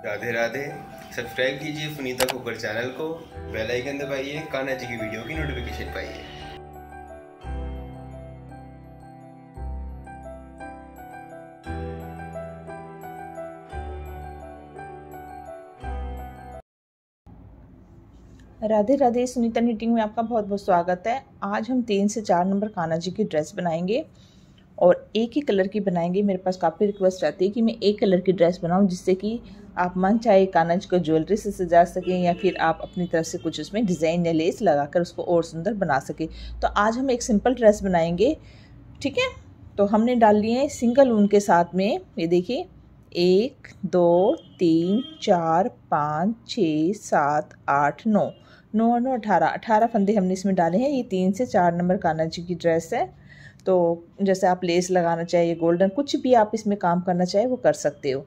Radhe Radhe. Subscribe कीजिए Sunita cooker channel को, bell icon दबाइए, कान्हा जी की वीडियो की नोटिफिकेशन पाइए। राधे राधे। सुनीता निटिंग में आपका बहुत बहुत स्वागत है। आज हम 3 से 4 नंबर कान्हा जी की ड्रेस बनाएंगे और एक ही कलर की बनाएंगे। मेरे पास काफ़ी रिक्वेस्ट आती है कि मैं एक कलर की ड्रेस बनाऊं जिससे कि आप मन चाहे कान्हा जी को ज्वेलरी से सजा सकें या फिर आप अपनी तरफ से कुछ उसमें डिज़ाइन या लेस लगाकर उसको और सुंदर बना सकें। तो आज हम एक सिंपल ड्रेस बनाएंगे, ठीक है। तो हमने डाल लिए हैं सिंगल ऊन के साथ में, ये देखिए 1 2 3 4 5 6 7 8 9 9 और 9 18 फंदे हमने इसमें डाले हैं। ये 3 से 4 नंबर कान्हा जी की ड्रेस है। तो जैसे आप लेस लगाना चाहिए, गोल्डन, कुछ भी आप इसमें काम करना चाहे वो कर सकते हो।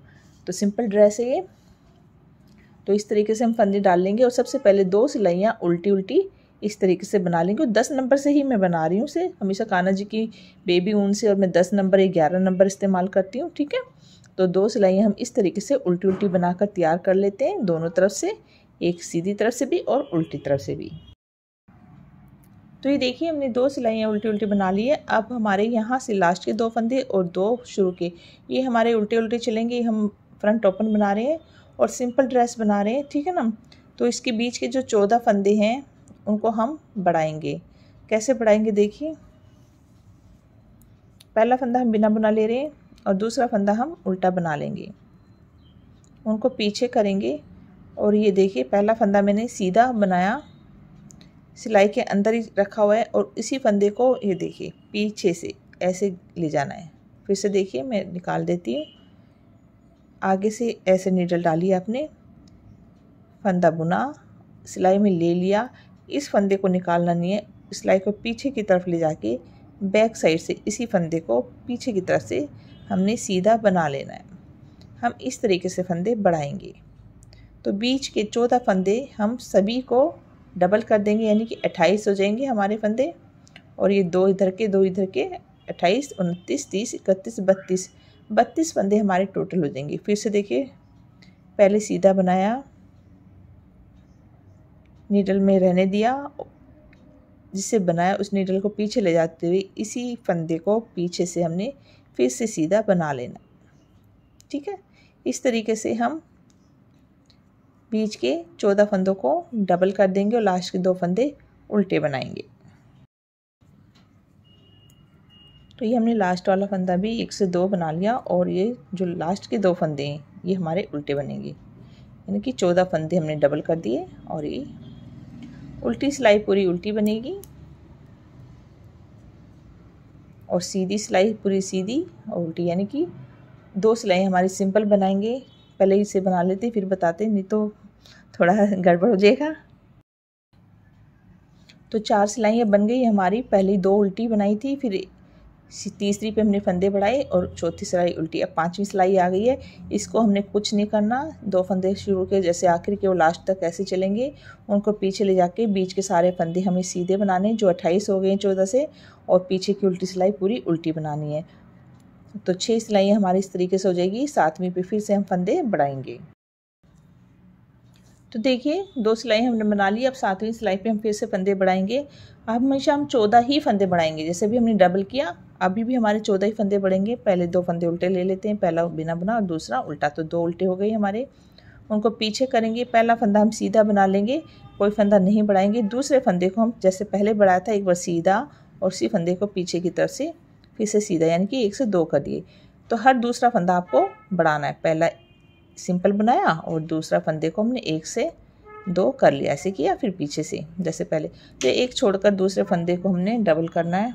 तो सिंपल ड्रेस है ये। तो इस तरीके से हम फंदे डाल लेंगे और सबसे पहले 2 सिलाइयाँ उल्टी उल्टी इस तरीके से बना लेंगे। और 10 नंबर से ही मैं बना रही हूँ इसे, हमेशा कान्हा जी की बेबी ऊन से, और मैं 10 नंबर 11 नंबर इस्तेमाल करती हूँ, ठीक है। तो 2 सिलाइयाँ हम इस तरीके से उल्टी उल्टी बनाकर तैयार कर लेते हैं, दोनों तरफ से, एक सीधी तरफ से भी और उल्टी तरफ से भी। तो ये देखिए हमने 2 सिलाइयाँ उल्टी उल्टी बना ली है। अब हमारे यहाँ से लास्ट के 2 फंदे और 2 शुरू के, ये हमारे उल्टे उल्टे चलेंगे। हम फ्रंट ओपन बना रहे हैं और सिंपल ड्रेस बना रहे हैं, ठीक है ना। तो इसके बीच के जो 14 फंदे हैं उनको हम बढ़ाएंगे। कैसे बढ़ाएंगे देखिए, पहला फंदा हम बिना बुना ले रहे हैं और दूसरा फंदा हम उल्टा बना लेंगे, उनको पीछे करेंगे। और ये देखिए पहला फंदा मैंने सीधा बनाया, सिलाई के अंदर ही रखा हुआ है, और इसी फंदे को ये देखिए पीछे से ऐसे ले जाना है। फिर से देखिए मैं निकाल देती हूँ, आगे से ऐसे नीडल डाली आपने, फंदा बुना, सिलाई में ले लिया। इस फंदे को निकालना नहीं है, सिलाई को पीछे की तरफ ले जाके बैक साइड से इसी फंदे को पीछे की तरफ से हमने सीधा बना लेना है। हम इस तरीके से फंदे बढ़ाएंगे। तो बीच के 14 फंदे हम सभी को डबल कर देंगे, यानी कि 28 हो जाएंगे हमारे फंदे। और ये 2 इधर के 2 इधर के 28 29 30 31 32 फंदे हमारे टोटल हो जाएंगे। फिर से देखिए, पहले सीधा बनाया, नीडल में रहने दिया, जिससे बनाया उस नीडल को पीछे ले जाते हुए इसी फंदे को पीछे से हमने फिर से सीधा बना लेना, ठीक है। इस तरीके से हम बीच के 14 फंदों को डबल कर देंगे और लास्ट के 2 फंदे उल्टे बनाएंगे। तो ये हमने लास्ट वाला फंदा भी 1 से 2 बना लिया, और ये जो लास्ट के 2 फंदे हैं ये हमारे उल्टे बनेंगे, यानी कि 14 फंदे हमने डबल कर दिए। और ये उल्टी सिलाई पूरी उल्टी बनेगी और सीधी सिलाई पूरी सीधी और उल्टी, यानी कि 2 सिलाई हमारी सिंपल बनाएंगे। पहले इसे बना लेते फिर बताते, नहीं तो थोड़ा गड़बड़ हो जाएगा। तो 4 सिलाइयाँ बन गई हमारी। पहली 2 उल्टी बनाई थी, फिर तीसरी पे हमने फंदे बढ़ाए और चौथी सिलाई उल्टी। अब 5वीं सिलाई आ गई है। इसको हमने कुछ नहीं करना, 2 फंदे शुरू के जैसे आखिर के वो लास्ट तक ऐसे चलेंगे, उनको पीछे ले जाके बीच के सारे फंदे हमें सीधे बनाने, जो 28 हो गए हैं 14 से, और पीछे की उल्टी सिलाई पूरी उल्टी बनानी है। तो 6 सिलाइयाँ हमारी इस तरीके से हो जाएगी। 7वीं पे फिर से हम फंदे बढ़ाएंगे। तो देखिए 2 सिलाई हमने बना ली। अब 7वीं सिलाई पे हम फिर से फंदे बढ़ाएंगे। अब हमेशा हम 14 ही फंदे बढ़ाएंगे, जैसे भी हमने डबल किया अभी भी हमारे 14 ही फंदे बढ़ेंगे। पहले 2 फंदे उल्टे ले लेते हैं, पहला बिना बुना और दूसरा उल्टा, तो 2 उल्टे हो गए हमारे। उनको पीछे करेंगे, पहला फंदा हम सीधा बना लेंगे, कोई फंदा नहीं बढ़ाएंगे। दूसरे फंदे को हम जैसे पहले बढ़ाया था एक बार सीधा, और उसी फंदे को पीछे की तरफ से फिर से सीधा, यानी कि 1 से 2 कर दिए। तो हर दूसरा फंदा आपको बढ़ाना है। पहला सिंपल बनाया और दूसरा फंदे को हमने 1 से 2 कर लिया, ऐसे किया, फिर पीछे से जैसे पहले। तो एक छोड़कर दूसरे फंदे को हमने डबल करना है।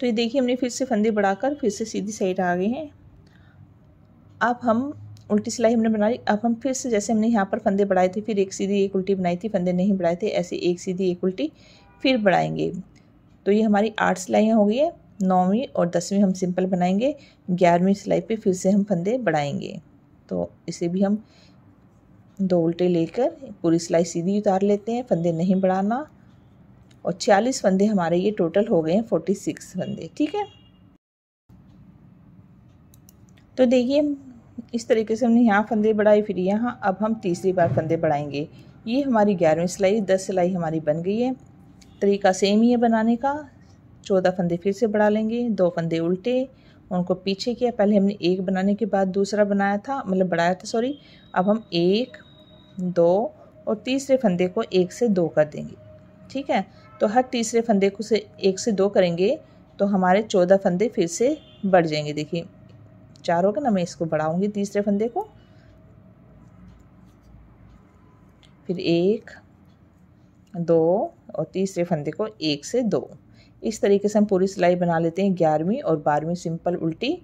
तो ये देखिए हमने फिर से फंदे बढ़ाकर फिर से सीधी साइड आ गए हैं। अब हम उल्टी सिलाई हमने बना ली। अब हम फिर से जैसे हमने यहाँ पर फंदे बढ़ाए थे, फिर एक सीधी एक उल्टी बनाई थी, फंदे नहीं बढ़ाए थे, ऐसे एक सीधी एक उल्टी फिर बढ़ाएंगे। तो ये हमारी 8 सिलाइयाँ हो गई है। 9वीं और 10वीं हम सिंपल बनाएंगे, 11वीं सिलाई पे फिर से हम फंदे बढ़ाएंगे। तो इसे भी हम 2 उल्टे लेकर पूरी सिलाई सीधी उतार लेते हैं, फंदे नहीं बढ़ाना। और 46 फंदे हमारे ये टोटल हो गए हैं, 46 फंदे, ठीक है। तो देखिए इस तरीके से हमने यहाँ फंदे बढ़ाए, फिर यहाँ अब हम तीसरी बार फंदे बढ़ाएंगे। ये हमारी 11वीं सिलाई, 10 सिलाई हमारी बन गई है। तरीका सेम ही है बनाने का। 14 फंदे फिर से बढ़ा लेंगे, 2 फंदे उल्टे, उनको पीछे किया। पहले हमने एक बनाने के बाद दूसरा बनाया था, मतलब बढ़ाया था सॉरी। अब हम 1, 2 और तीसरे फंदे को 1 से 2 कर देंगे। ठीक है, तो हर तीसरे फंदे को से 1 से 2 करेंगे तो हमारे 14 फंदे फिर से बढ़ जाएंगे। देखिए 4 हो गए ना, मैं इसको बढ़ाऊंगी तीसरे फंदे को, फिर 1, 2 और तीसरे फंदे को 1 से 2। इस तरीके से हम पूरी सिलाई बना लेते हैं 11वीं और 12वीं सिंपल उल्टी।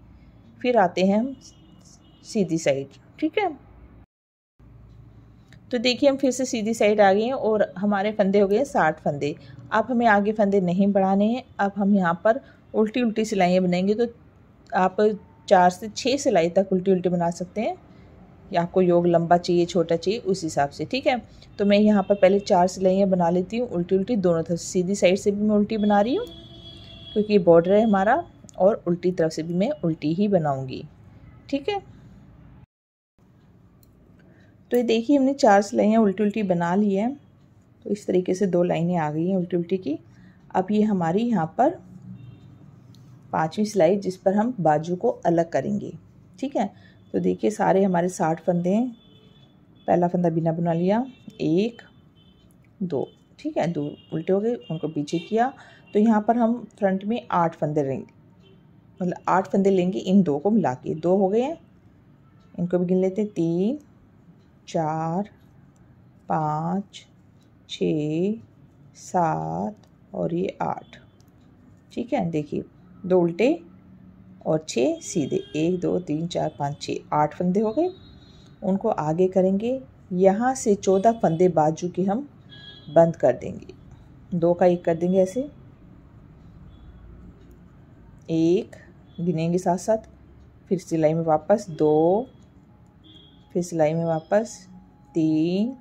फिर आते हैं हम सीधी साइड। ठीक है, तो देखिए हम फिर से सीधी साइड आ गए हैं और हमारे फंदे हो गए 60 फंदे। अब हमें आगे फंदे नहीं बढ़ाने हैं। अब हम यहाँ पर उल्टी उल्टी सिलाइयाँ बनाएंगे, तो आप 4 से 6 सिलाई तक उल्टी उल्टी बना सकते हैं, या आपको योग लंबा चाहिए छोटा चाहिए उस हिसाब से। ठीक है, तो मैं यहाँ पर पहले 4 सिलाइयाँ बना लेती हूँ उल्टी उल्टी दोनों तरफ। सीधी साइड से भी मैं उल्टी बना रही हूँ क्योंकि ये बॉर्डर है हमारा, और उल्टी तरफ से भी मैं उल्टी ही बनाऊँगी। ठीक है, तो ये देखिए हमने 4 सिलाइयाँ उल्टी उल्टी बना ली है। तो इस तरीके से 2 लाइनें आ गई हैं उल्टी उल्टी की। अब ये हमारी यहाँ पर 5वीं सिलाई जिस पर हम बाजू को अलग करेंगे। ठीक है, तो देखिए सारे हमारे 60 फंदे हैं। पहला फंदा बिना बना लिया, 1, 2। ठीक है, 2 उल्टे हो गए, उनको पीछे किया। तो यहाँ पर हम फ्रंट में 8 फंदे लेंगे, मतलब 8 फंदे लेंगे इन 2 को मिला के। 2 हो गए हैं, इनको भी गिन लेते हैं। 3, 4, 5, 6, 7 और ये 8। ठीक है, देखिए 2 उल्टे और 6 सीधे, 1, 2, 3, 4, 5, 6, 8 फंदे हो गए। उनको आगे करेंगे। यहाँ से 14 फंदे बाजू के हम बंद कर देंगे, 2 का 1 कर देंगे ऐसे, 1 गिनेंगे साथ साथ, फिर सिलाई में वापस 2, फिर सिलाई में वापस 3।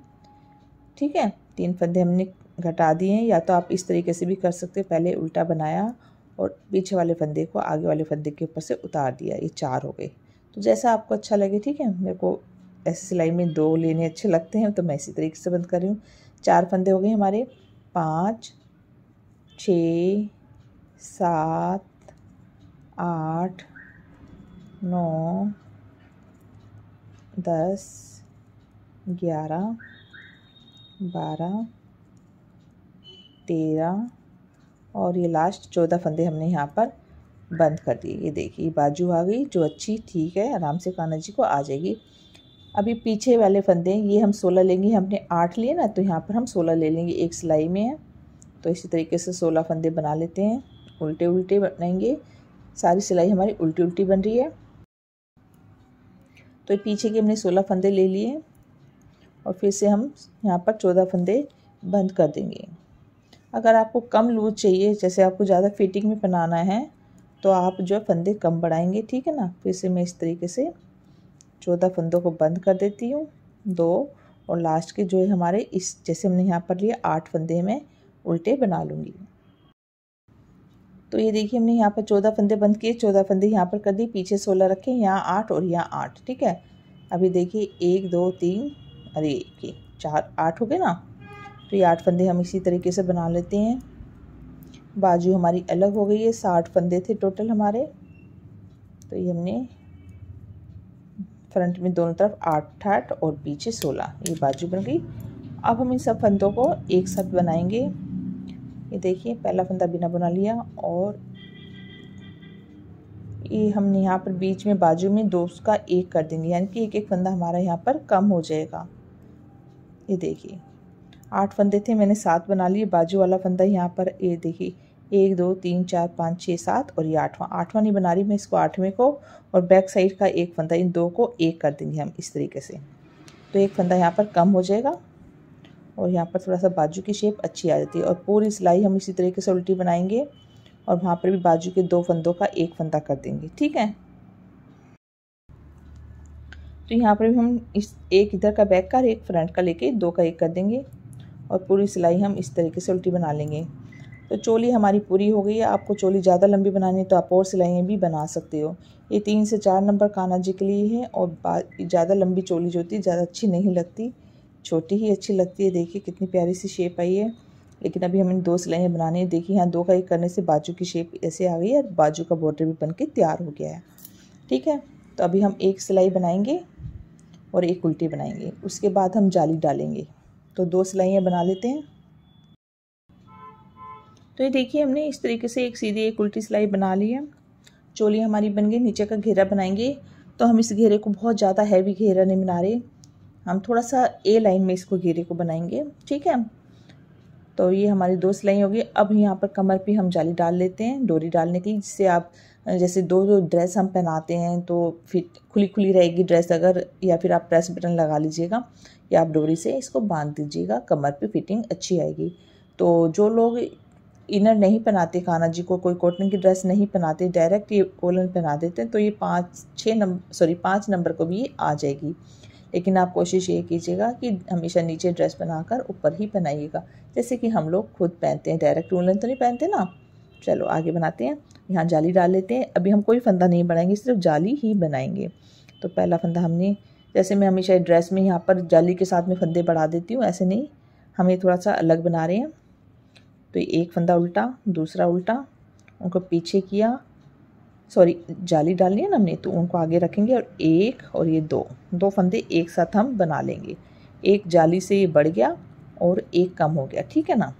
ठीक है, 3 फंदे हमने घटा दिए हैं। या तो आप इस तरीके से भी कर सकते हैं, पहले उल्टा बनाया और पीछे वाले फंदे को आगे वाले फंदे के ऊपर से उतार दिया। ये 4 हो गए, तो जैसा आपको अच्छा लगे। ठीक है, मेरे को ऐसी सिलाई में 2 लेने अच्छे लगते हैं तो मैं इसी तरीके से बंद कर रही हूँ। 4 फंदे हो गए हमारे, 5, 6, 7, 8, 9, 10, 11, 12, 13 और ये लास्ट 14 फंदे हमने यहाँ पर बंद कर दिए। ये देखिए बाजू आ गई जो अच्छी, ठीक है, आराम से कान्हा जी को आ जाएगी। अभी पीछे वाले फंदे ये हम 16 लेंगे, हमने 8 लिए ना, तो यहाँ पर हम 16 ले लेंगे, एक सिलाई में है। तो इसी तरीके से 16 फंदे बना लेते हैं, उल्टे उल्टे बनाएंगे। सारी सिलाई हमारी उल्टी उल्टी बन रही है। तो पीछे के हमने 16 फंदे ले लिए और फिर से हम यहाँ पर 14 फंदे बंद कर देंगे। अगर आपको कम लूज चाहिए, जैसे आपको ज़्यादा फिटिंग में बनाना है, तो आप जो फंदे कम बढ़ाएंगे। ठीक है ना, फिर से मैं इस तरीके से 14 फंदों को बंद कर देती हूँ, 2 और लास्ट के जो है हमारे इस, जैसे हमने यहाँ पर लिए 8 फंदे मैं उल्टे बना लूँगी। तो ये देखिए हमने यहाँ पर 14 फंदे बंद किए, 14 फंदे यहाँ पर कर दिए, पीछे 16 रखे, यहाँ 8 और यहाँ 8। ठीक है, अभी देखिए 1, 2, 3, अरे ये 4, 8 हो गए ना। तो ये 8 फंदे हम इसी तरीके से बना लेते हैं। बाजू हमारी अलग हो गई है, 60 फंदे थे टोटल हमारे। तो ये हमने फ्रंट में दोनों तरफ 8 और पीछे 16, ये बाजू बन गई। अब हम इन सब फंदों को एक साथ बनाएंगे। ये देखिए पहला फंदा बिना बना लिया और ये हमने यहाँ पर बीच में बाजू में 2 का 1 कर देंगे, यानी कि एक एक फंदा हमारा यहाँ पर कम हो जाएगा। ये देखिए 8 फंदे थे, मैंने 7 बना लिए। बाजू वाला फंदा यहाँ पर ये देखिए 1, 2, 3, 4, 5, 6, 7 और ये 8वां नहीं बना रही मैं इसको, 8वें को और बैक साइड का 1 फंदा, इन 2 को 1 कर देंगे हम इस तरीके से। तो एक फंदा यहाँ पर कम हो जाएगा और यहाँ पर थोड़ा सा बाजू की शेप अच्छी आ जाती है। और पूरी सिलाई हम इसी तरीके से उल्टी बनाएंगे और वहाँ पर भी बाजू के 2 फंदों का 1 फंदा कर देंगे। ठीक है, तो यहाँ पर भी हम इस एक इधर का बैक का और एक फ्रंट का लेके 2 का 1 कर देंगे और पूरी सिलाई हम इस तरीके से उल्टी बना लेंगे। तो चोली हमारी पूरी हो गई है। आपको चोली ज़्यादा लंबी बनानी है तो आप और सिलाइयाँ भी बना सकते हो। ये 3 से 4 नंबर कान्हा जी के लिए है। और ज़्यादा लंबी चोली जो होती है ज़्यादा अच्छी नहीं लगती, छोटी ही अच्छी लगती है। देखिए कितनी प्यारी सी शेप आई है। लेकिन अभी हमें 2 सिलाइयाँ बनानी है। देखिए यहाँ 2 का 1 करने से बाजू की शेप ऐसे आ गई है और बाजू का बॉर्डर भी बन के तैयार हो गया है। ठीक है, तो अभी हम 1 सिलाई बनाएंगे और 1 उल्टी बनाएंगे, उसके बाद हम जाली डालेंगे। तो 2 सिलाइयाँ बना लेते हैं। तो ये देखिए हमने इस तरीके से 1 सीधी 1 उल्टी सिलाई बना ली है। चोली हमारी बन गई। नीचे का घेरा बनाएंगे। तो हम इस घेरे को बहुत ज़्यादा हैवी घेरा नहीं बना रहे, हम थोड़ा सा ए लाइन में इसको घेरे को बनाएंगे। ठीक है, तो ये हमारी 2 सिलाई होगी। अब यहाँ पर कमर पे हम जाली डाल लेते हैं डोरी डालने की, जिससे आप जैसे 2 ड्रेस हम पहनाते हैं तो फिर खुली खुली रहेगी ड्रेस अगर, या फिर आप प्रेस बटन लगा लीजिएगा या आप डोरी से इसको बांध दीजिएगा, कमर पे फिटिंग अच्छी आएगी। तो जो लोग इनर नहीं पहनाते कान्हा जी को, कोई कॉटन की ड्रेस नहीं पहनाते, डायरेक्ट ये वोलन पहना देते हैं, तो ये 5 नंबर को भी ये आ जाएगी। लेकिन आप कोशिश ये कीजिएगा कि हमेशा नीचे ड्रेस बनाकर ऊपर ही पहनाइएगा, जैसे कि हम लोग खुद पहनते हैं, डायरेक्ट वोलन तो नहीं पहनते ना। चलो आगे बनाते हैं। यहाँ जाली डाल लेते हैं। अभी हम कोई फंदा नहीं बनाएंगे, सिर्फ जाली ही बनाएंगे। तो पहला फंदा हमने, जैसे मैं हमेशा ड्रेस में यहाँ पर जाली के साथ में फंदे बढ़ा देती हूँ, ऐसे नहीं, हम ये थोड़ा सा अलग बना रहे हैं। तो एक फंदा उल्टा, दूसरा उल्टा, उनको पीछे किया, सॉरी जाली डालनी है ना हमने, तो उनको आगे रखेंगे और 1 और ये 2 फंदे एक साथ हम बना लेंगे। एक जाली से ये बढ़ गया और 1 कम हो गया, ठीक है ना।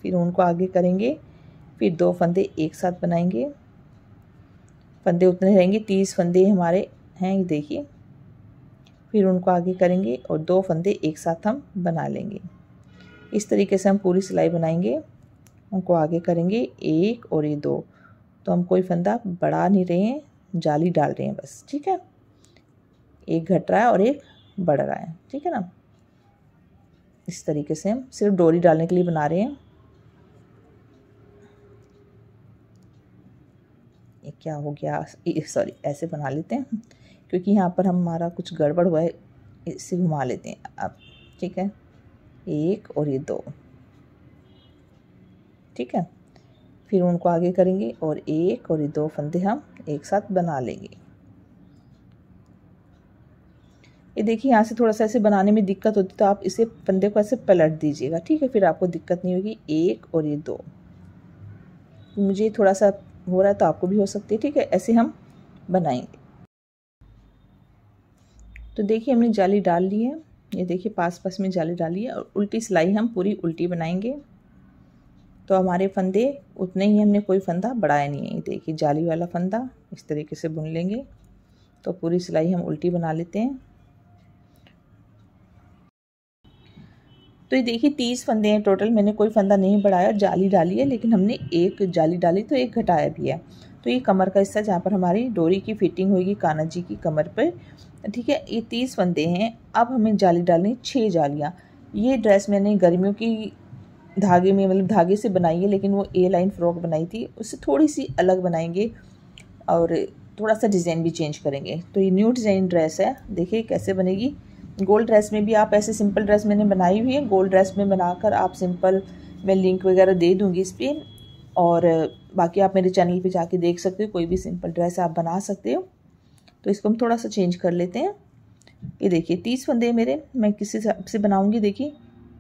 फिर उनको आगे करेंगे, फिर 2 फंदे एक साथ बनाएंगे। फंदे उतने रहेंगे, 30 फंदे हमारे हैं, ये देखिए। फिर उनको आगे करेंगे और 2 फंदे एक साथ हम बना लेंगे। इस तरीके से हम पूरी सिलाई बनाएंगे। उनको आगे करेंगे 1 और ये 2, तो हम कोई फंदा बढ़ा नहीं रहे हैं, जाली डाल रहे हैं बस। ठीक है, एक घट रहा है और एक बढ़ रहा है, ठीक है ना। इस तरीके से हम सिर्फ डोरी डालने के लिए बना रहे हैं। ये क्या हो गया, सॉरी ऐसे बना लेते हैं क्योंकि यहाँ पर हमारा कुछ गड़बड़ हुआ है, इसे घुमा लेते हैं अब। ठीक है, 1 और ये 2, ठीक है। फिर उनको आगे करेंगे और 1 और ये 2 फंदे हम एक साथ बना लेंगे। ये देखिए यहाँ से थोड़ा सा ऐसे बनाने में दिक्कत होती तो आप इसे फंदे को ऐसे पलट दीजिएगा, ठीक है, फिर आपको दिक्कत नहीं होगी। 1 और ये 2, मुझे थोड़ा सा हो रहा है तो आपको भी हो सकती है, ठीक है। ऐसे हम बनाएंगे। तो देखिए हमने जाली डाल ली है, ये देखिए पास में जाली डाली है और उल्टी सिलाई हम पूरी उल्टी बनाएंगे। तो हमारे फंदे उतने ही, हमने कोई फंदा बढ़ाया नहीं है। ये देखिए जाली वाला फंदा इस तरीके से बुन लेंगे। तो पूरी सिलाई हम उल्टी बना लेते हैं। तो ये देखिए 30 फंदे हैं टोटल, मैंने कोई फंदा नहीं बढ़ाया, जाली डाली है, लेकिन हमने 1 जाली डाली तो 1 घटाया भी है। तो ये कमर का हिस्सा जहाँ पर हमारी डोरी की फिटिंग होगी कान्हा जी की कमर पर, ठीक है। ये 30 फंदे हैं। अब हमें जाली डालनी 6 जालियाँ। ये ड्रेस मैंने गर्मियों की धागे में, मतलब धागे से बनाई है, लेकिन वो ए लाइन फ्रॉक बनाई थी, उससे थोड़ी सी अलग बनाएंगे और थोड़ा सा डिज़ाइन भी चेंज करेंगे। तो ये न्यू डिज़ाइन ड्रेस है, देखिए कैसे बनेगी। गोल्ड ड्रेस में भी आप ऐसे, सिंपल ड्रेस मैंने बनाई हुई है, गोल्ड ड्रेस में बनाकर आप सिंपल, मैं लिंक वगैरह दे दूँगी इस पर, और बाकी आप मेरे चैनल पे जाके देख सकते हो, कोई भी सिंपल ड्रेस आप बना सकते हो। तो इसको हम थोड़ा सा चेंज कर लेते हैं। ये देखिए 30 फंदे मेरे, मैं किसी से बनाऊँगी, देखिए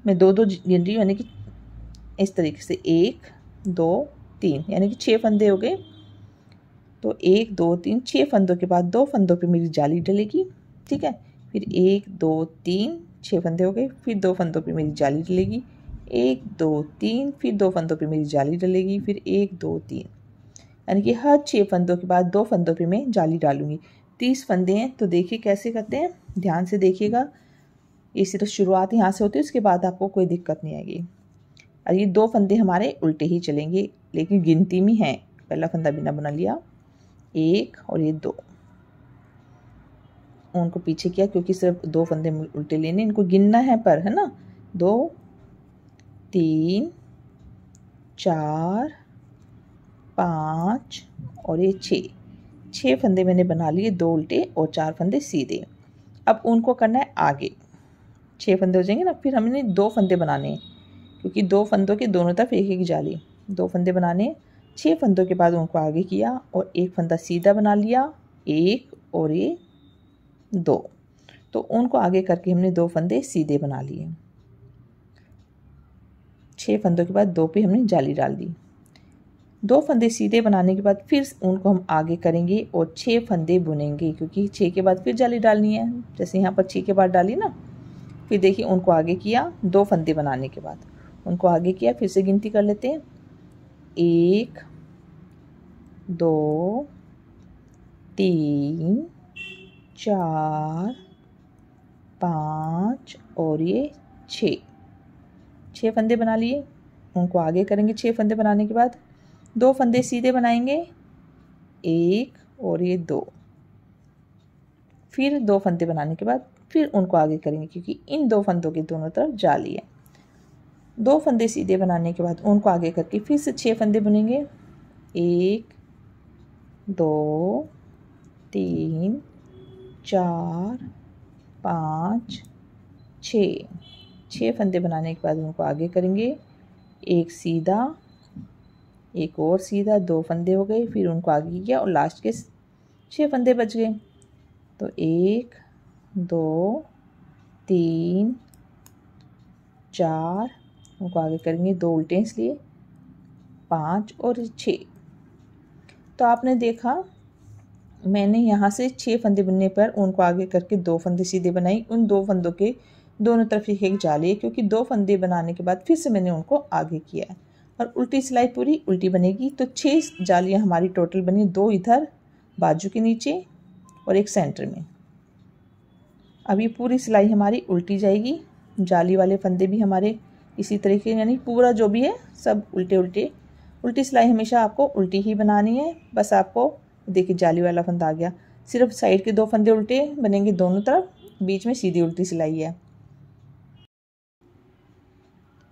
मैं 2-2 गिन रही हूँ, यानी कि इस तरीके से 1 2 3, यानी कि 6 फंदे हो गए। तो 1 2 3 6 फंदों के बाद 2 फंदों पे मेरी जाली डलेगी, ठीक है। फिर 1 2 3 6 फंदे हो गए, फिर 2 फंदों पे मेरी जाली डलेगी, 1 2 3, फिर 2 फंदों पे मेरी जाली डलेगी, फिर 1 2 3, यानी कि हर 6 फंदों के बाद 2 फंदों पे मैं जाली डालूंगी। 30 फंदे हैं। तो देखिए कैसे करते हैं, ध्यान से देखिएगा। इसी तो शुरुआत यहाँ से होती है, उसके बाद आपको कोई दिक्कत नहीं आएगी। और ये 2 फंदे हमारे उल्टे ही चलेंगे, लेकिन गिनती में हैं। पहला फंदा बिना बना लिया, 1 और ये 2, उनको पीछे किया क्योंकि सिर्फ 2 फंदे उल्टे लेने, इनको गिनना है पर, है ना। 2 3 4 5 और ये 6 फंदे मैंने बना लिए, 2 उल्टे और 4 फंदे सीधे। अब उनको करना है आगे, 6 फंदे हो जाएंगे ना, फिर हमने 2 फंदे बनाने हैं, क्योंकि 2 फंदों के दोनों तरफ एक एक जाली। 2 फंदे बनाने, 6 फंदों के बाद उनको आगे किया और एक फंदा सीधा बना लिया, 1 और ये 2, तो उनको आगे करके हमने 2 फंदे सीधे बना लिए। 6 फंदों के बाद 2 पे हमने जाली डाल दी। 2 फंदे सीधे बनाने के बाद फिर उनको हम आगे करेंगे और 6 फंदे बुनेंगे, क्योंकि 6 के बाद फिर जाली डालनी है, जैसे यहाँ पर 6 के बाद डाली ना। फिर देखिए उनको आगे किया, 2 फंदे बनाने के बाद उनको आगे किया। फिर से गिनती कर लेते हैं, 1 2 3 4 5 और ये 6 फंदे बना लिए। उनको आगे करेंगे 6 फंदे बनाने के बाद 2 फंदे सीधे बनाएंगे, 1 और ये 2। फिर 2 फंदे बनाने के बाद फिर उनको आगे करेंगे, क्योंकि इन 2 फंदों के दोनों तरफ जाली है। 2 फंदे सीधे बनाने के बाद उनको आगे करके फिर से 6 फंदे बुनेंगे, 1 2 3 4 5 6 फंदे बनाने के बाद उनको आगे करेंगे, एक सीधा, एक और सीधा, 2 फंदे हो गए। फिर उनको आगे किया और लास्ट के 6 फंदे बच गए। तो 1 2 3 4 उनको आगे करेंगे, 2 उल्टे इसलिए 5 और 6। तो आपने देखा मैंने यहाँ से 6 फंदे बुनने पर उनको आगे करके 2 फंदे सीधे बनाई। उन 2 फंदों के दोनों तरफ एक जाली है, क्योंकि 2 फंदे बनाने के बाद फिर से मैंने उनको आगे किया है। और उल्टी सिलाई पूरी उल्टी बनेगी। तो 6 जालियाँ हमारी टोटल बनी, 2 इधर बाजू के नीचे और एक सेंटर में। अब ये पूरी सिलाई हमारी उल्टी जाएगी। जाली वाले फंदे भी हमारे इसी तरीके, यानी पूरा जो भी है सब उल्टे उल्टे। उल्टी सिलाई हमेशा आपको उल्टी ही बनानी है। बस आपको देखिए जाली वाला फंदा आ गया, सिर्फ साइड के 2 फंदे उल्टे बनेंगे दोनों तरफ, बीच में सीधी उल्टी सिलाई है।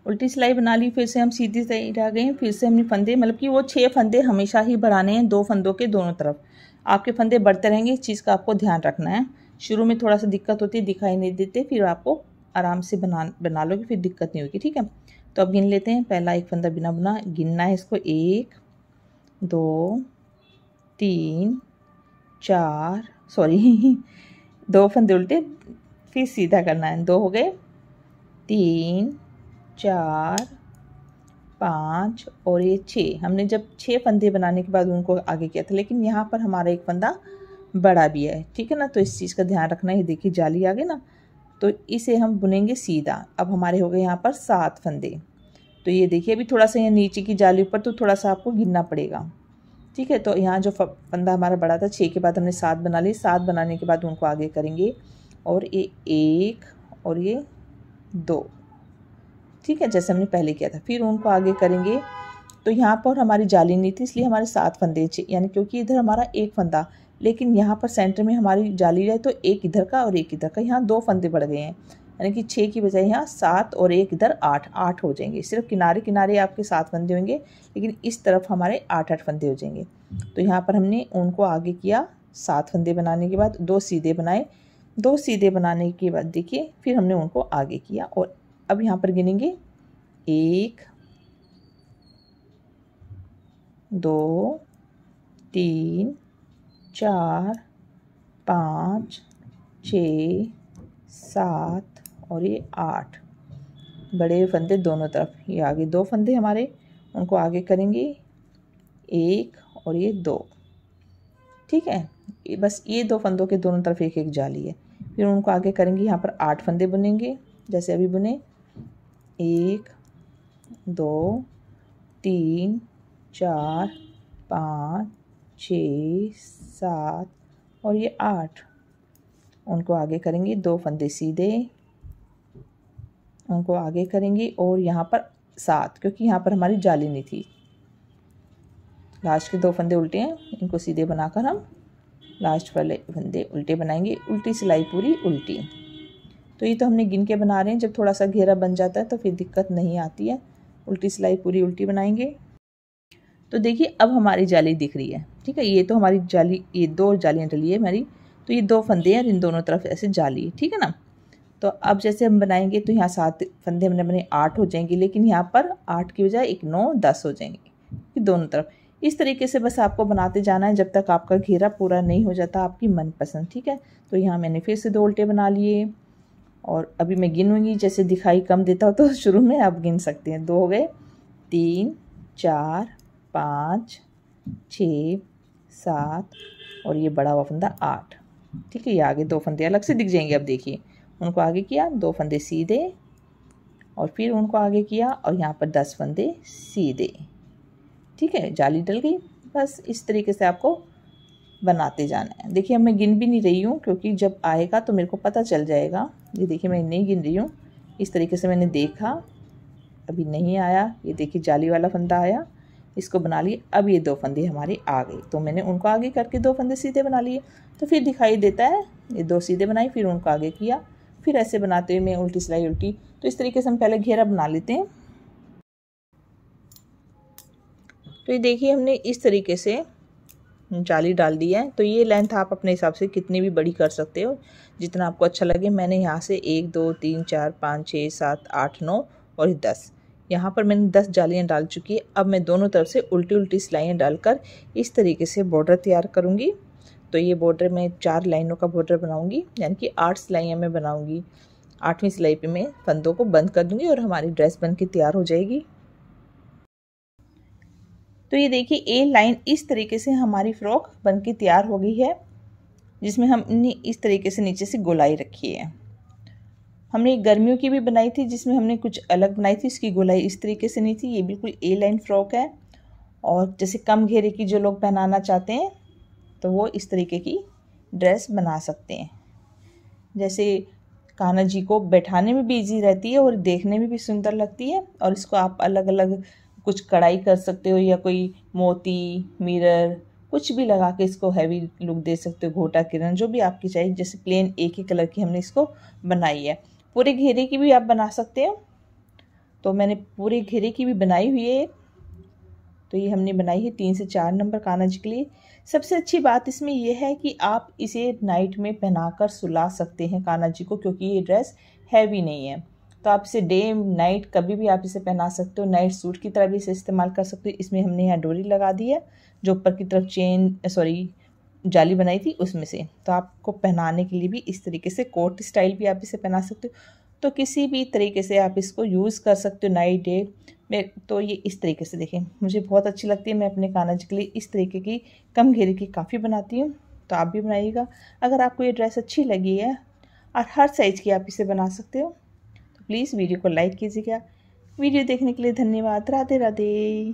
उल्टी सिलाई बना ली, फिर से हम सीधी साइड आ गए। फिर से हमने फंदे, मतलब कि वो 6 फंदे हमेशा ही बढ़ाने हैं 2 फंदों के दोनों तरफ। आपके फंदे बढ़ते रहेंगे, इस चीज़ का आपको ध्यान रखना है। शुरू में थोड़ा सा दिक्कत होती है, दिखाई नहीं देते, फिर आपको आराम से बना लोगे, फिर दिक्कत नहीं होगी। ठीक है, तो अब गिन लेते हैं। पहला एक फंदा बिना बुना गिनना है इसको, 1 2 3 4 सॉरी 2 फंदे उल्टे, फिर सीधा करना है, 2 हो गए, 3 4 5 और ये 6। हमने जब 6 फंदे बनाने के बाद उनको आगे किया था, लेकिन यहाँ पर हमारा एक फंदा बड़ा भी है। ठीक है ना, तो इस चीज़ का ध्यान रखना है। ये देखिए जाली आ गई ना, तो इसे हम बुनेंगे सीधा। अब हमारे हो गए यहाँ पर 7 फंदे। तो ये देखिए अभी थोड़ा सा यहाँ नीचे की जाली ऊपर, तो थोड़ा सा आपको गिनना पड़ेगा। ठीक है, तो यहाँ जो फंदा हमारा बड़ा था 6 के बाद हमने 7 बना ली। 7 बनाने के बाद उनको आगे करेंगे और ये 1 और ये 2। ठीक है, जैसे हमने पहले किया था। फिर उनको आगे करेंगे। तो यहाँ पर हमारी जाली नहीं थी, इसलिए हमारे 7 फंदे, यानी क्योंकि इधर हमारा एक फंदा, लेकिन यहाँ पर सेंटर में हमारी जाली है, तो एक इधर का और एक इधर का, यहाँ 2 फंदे बढ़ गए हैं। यानी कि 6 की बजाय यहाँ 7 और एक इधर 8 हो जाएंगे। सिर्फ किनारे किनारे आपके 7 फंदे होंगे, लेकिन इस तरफ हमारे 8 फंदे हो जाएंगे। तो यहाँ पर हमने उनको आगे किया, 7 फंदे बनाने के बाद 2 सीधे बनाए। 2 सीधे बनाने के बाद देखिए फिर हमने उनको आगे किया। और अब यहाँ पर गिनेंगे 1 2 3 4 5 6 7 और ये 8 बड़े फंदे दोनों तरफ। ये आगे 2 फंदे हमारे, उनको आगे करेंगे 1 और ये 2। ठीक है, बस ये 2 फंदों के दोनों तरफ एक एक जाली है। फिर उनको आगे करेंगे, यहाँ पर 8 फंदे बुनेंगे जैसे अभी बुने, 1 2 3 4 5 6 7 और ये 8। उनको आगे करेंगे, 2 फंदे सीधे, उनको आगे करेंगे और यहाँ पर 7, क्योंकि यहाँ पर हमारी जाली नहीं थी। लास्ट के 2 फंदे उल्टे हैं, इनको सीधे बनाकर हम लास्ट वाले फंदे उल्टे बनाएंगे। उल्टी सिलाई पूरी उल्टी। तो ये तो हमने गिन के बना रहे हैं, जब थोड़ा सा घेरा बन जाता है तो फिर दिक्कत नहीं आती है। उल्टी सिलाई पूरी उल्टी बनाएंगे। तो देखिए अब हमारी जाली दिख रही है। ठीक है, ये तो हमारी जाली, ये 2 जालियाँ डली है हमारी। तो ये 2 फंदे हैं, इन दोनों तरफ ऐसे जाली है। ठीक है ना, तो अब जैसे हम बनाएंगे तो यहाँ 7 फंदे हमने बने 8 हो जाएंगे, लेकिन यहाँ पर 8 की बजाय एक 9 10 हो जाएंगे। कि दोनों तरफ। इस तरीके से बस आपको बनाते जाना है जब तक आपका घेरा पूरा नहीं हो जाता आपकी मनपसंद, ठीक है। तो यहाँ मैंने फिर से 2 उल्टे बना लिए और अभी मैं गिनूंगी, जैसे दिखाई कम देता हो तो शुरू में आप गिन सकते हैं। 2 हो गए, 3 4 5 6 7 और ये बड़ा हुआ फंदा 8, ठीक है। ये आगे 2 फंदे अलग से दिख जाएंगे। अब देखिए, उनको आगे किया, 2 फंदे सीधे और फिर उनको आगे किया और यहाँ पर 10 फंदे सीधे, ठीक है। जाली डल गई। बस इस तरीके से आपको बनाते जाना है। देखिए, अब मैं गिन भी नहीं रही हूँ क्योंकि जब आएगा तो मेरे को पता चल जाएगा। ये देखिए, मैं नहीं गिन रही हूँ, इस तरीके से मैंने देखा, अभी नहीं आया। ये देखिए, जाली वाला फंदा आया, इसको बना लिए। अब ये 2 फंदे हमारे आ गए, तो मैंने उनको आगे करके 2 फंदे सीधे बना लिए। तो फिर दिखाई देता है, ये 2 सीधे बनाई, फिर उनको आगे किया, फिर ऐसे बनाते हुए मैं उल्टी सिलाई उल्टी। तो इस तरीके से हम पहले घेरा बना लेते हैं। तो ये देखिए, हमने इस तरीके से जाली डाल दी है। तो ये लेंथ आप अपने हिसाब से कितनी भी बड़ी कर सकते हो, जितना आपको अच्छा लगे। मैंने यहाँ से 1 2 3 4 5 6 7 8 9 और 10, यहाँ पर मैंने 10 जालियाँ डाल चुकी है। अब मैं दोनों तरफ से उल्टी उल्टी सिलाइयाँ डालकर इस तरीके से बॉर्डर तैयार करूँगी। तो ये बॉर्डर मैं 4 लाइनों का बॉर्डर बनाऊँगी, यानी कि 8 सिलाइयाँ मैं बनाऊँगी। 8वीं सिलाई पे मैं फंदों को बंद कर दूँगी और हमारी ड्रेस बन के तैयार हो जाएगी। तो ये देखिए, ए लाइन इस तरीके से हमारी फ्रॉक बनके तैयार हो गई है, जिसमें हमने इस तरीके से नीचे से गोलाई रखी है। हमने गर्मियों की भी बनाई थी जिसमें हमने कुछ अलग बनाई थी, इसकी गोलाई इस तरीके से नहीं थी। ये बिल्कुल ए लाइन फ्रॉक है और जैसे कम घेरे की जो लोग पहनाना चाहते हैं तो वो इस तरीके की ड्रेस बना सकते हैं। जैसे कान्हा जी को बैठाने में भी ईजी रहती है और देखने में भी सुंदर लगती है। और इसको आप अलग अलग कुछ कढ़ाई कर सकते हो या कोई मोती मिरर कुछ भी लगा के इसको हैवी लुक दे सकते हो, घोटा किरण जो भी आपकी चाहिए। जैसे प्लेन एक ही कलर की हमने इसको बनाई है। पूरे घेरे की भी आप बना सकते हो, तो मैंने पूरे घेरे की भी बनाई हुई है। तो ये हमने बनाई है 3 से 4 नंबर कान्हा जी के लिए। सबसे अच्छी बात इसमें यह है कि आप इसे नाइट में पहनाकर सुला सकते हैं कान्हा जी को, क्योंकि ये ड्रेस हैवी नहीं है। तो आप इसे डे नाइट कभी भी आप इसे पहना सकते हो। नाइट सूट की तरह भी इसे इस्तेमाल कर सकते हो। इसमें हमने यहाँ डोरी लगा दी है, जो ऊपर की तरफ जाली बनाई थी उसमें से। तो आपको पहनाने के लिए भी इस तरीके से कोट स्टाइल भी आप इसे पहना सकते हो। तो किसी भी तरीके से आप इसको यूज़ कर सकते हो नाइट डे में। तो ये इस तरीके से देखें, मुझे बहुत अच्छी लगती है। मैं अपने कान्हा जी के लिए इस तरीके की कम घेरे की काफ़ी बनाती हूँ, तो आप भी बनाइएगा। अगर आपको ये ड्रेस अच्छी लगी है और हर साइज़ की आप इसे बना सकते हो, तो प्लीज़ वीडियो को लाइक कीजिएगा। वीडियो देखने के लिए धन्यवाद। राधे राधे।